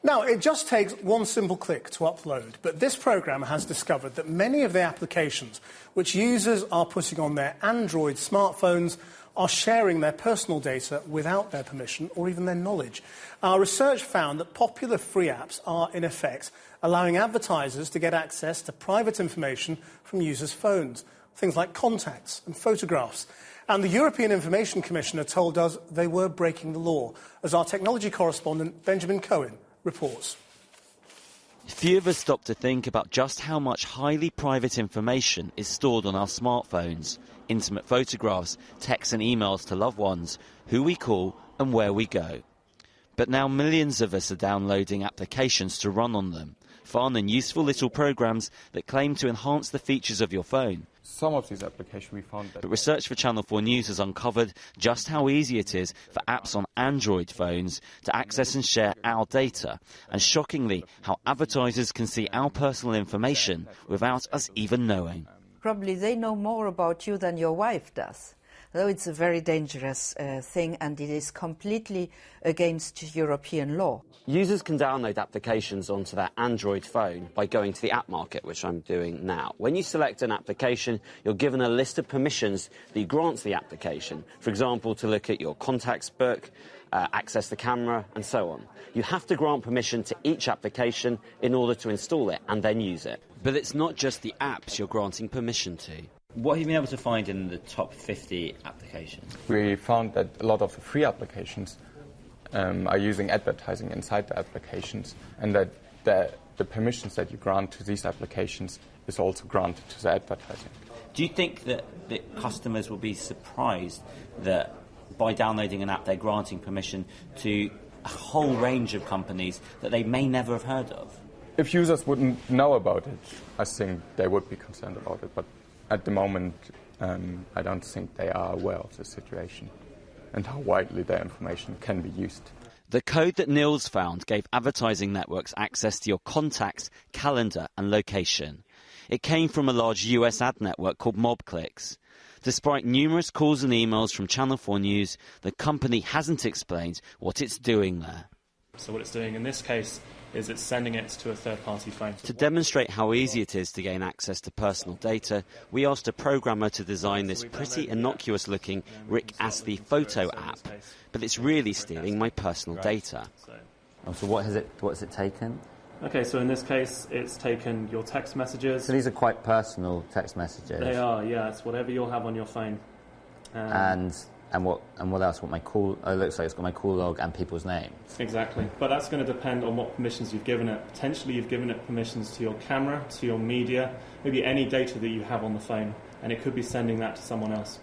Now, it just takes one simple click to upload, but this programme has discovered that many of the applications which users are putting on their Android smartphones are sharing their personal data without their permission or even their knowledge. Our research found that popular free apps are, in effect, allowing advertisers to get access to private information from users' phones, things like contacts and photographs. And the European Information Commissioner told us they were breaking the law, as our technology correspondent Benjamin Cohen reports. Few of us stop to think about just how much highly private information is stored on our smartphones. Intimate photographs, texts and emails to loved ones, who we call and where we go. But now millions of us are downloading applications to run on them. Fun and useful little programs that claim to enhance the features of your phone. Some of these applications we found that... But research for Channel 4 News has uncovered just how easy it is for apps on Android phones to access and share our data, and shockingly, how advertisers can see our personal information without us even knowing. Probably they know more about you than your wife does. Though it's a very dangerous thing, and it is completely against European law. Users can download applications onto their Android phone by going to the app market, which I'm doing now. When you select an application, you're given a list of permissions that you grant to the application. For example, to look at your contacts book, access the camera, and so on. You have to grant permission to each application in order to install it and then use it. But it's not just the apps you're granting permission to. What have you been able to find in the top 50 applications? We found that a lot of the free applications are using advertising inside the applications, and that the permissions that you grant to these applications is also granted to the advertising. Do you think that the customers will be surprised that by downloading an app they're granting permission to a whole range of companies that they may never have heard of? If users wouldn't know about it, I think they would be concerned about it, but at the moment, I don't think they are aware of the situation and how widely their information can be used. The code that Niels found gave advertising networks access to your contacts, calendar and location. It came from a large US ad network called MobClicks. Despite numerous calls and emails from Channel 4 News, the company hasn't explained what it's doing there. So what it's doing in this case is it's sending it to a third-party phone. To demonstrate how easy it is to gain access to personal data, we asked a programmer to design this pretty innocuous-looking Rick Astley photo app, but it's really stealing my personal data. So what's it taken? Okay, so in this case, it's taken your text messages. So these are quite personal text messages. They are, yeah. It's whatever you'll have on your phone. And what else? What my call? Oh, it looks like it's got my call log and people's names. Exactly, but that's going to depend on what permissions you've given it. Potentially, you've given it permissions to your camera, to your media, maybe any data that you have on the phone, and it could be sending that to someone else.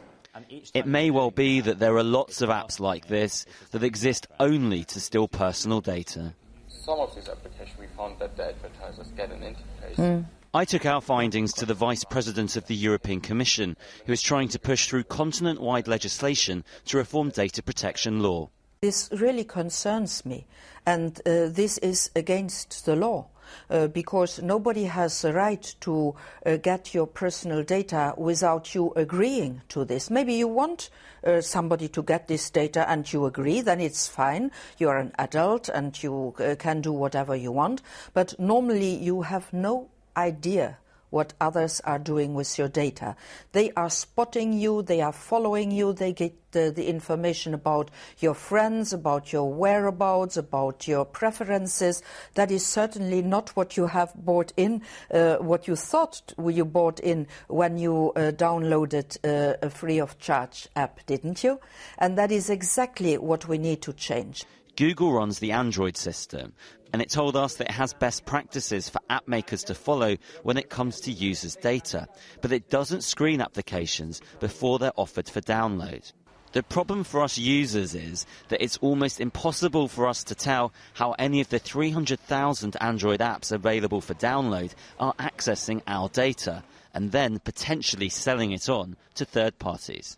It may well be that there are lots of apps like this that exist only to steal personal data. Some of these applications we found that the advertisers get an interface. I took our findings to the Vice President of the European Commission, who is trying to push through continent-wide legislation to reform data protection law. This really concerns me, and this is against the law, because nobody has the right to get your personal data without you agreeing to this. Maybe you want somebody to get this data and you agree, then it's fine. You're an adult and you can do whatever you want, but normally you have no idea what others are doing with your data. They are spotting you, they are following you, they get the information about your friends, about your whereabouts, about your preferences. That is certainly not what you have bought in, what you thought you bought in when you downloaded a free of charge app, didn't you? And that is exactly what we need to change. Google runs the Android system, and it told us that it has best practices for app makers to follow when it comes to users' data, but it doesn't screen applications before they're offered for download. The problem for us users is that it's almost impossible for us to tell how any of the 300,000 Android apps available for download are accessing our data and then potentially selling it on to third parties.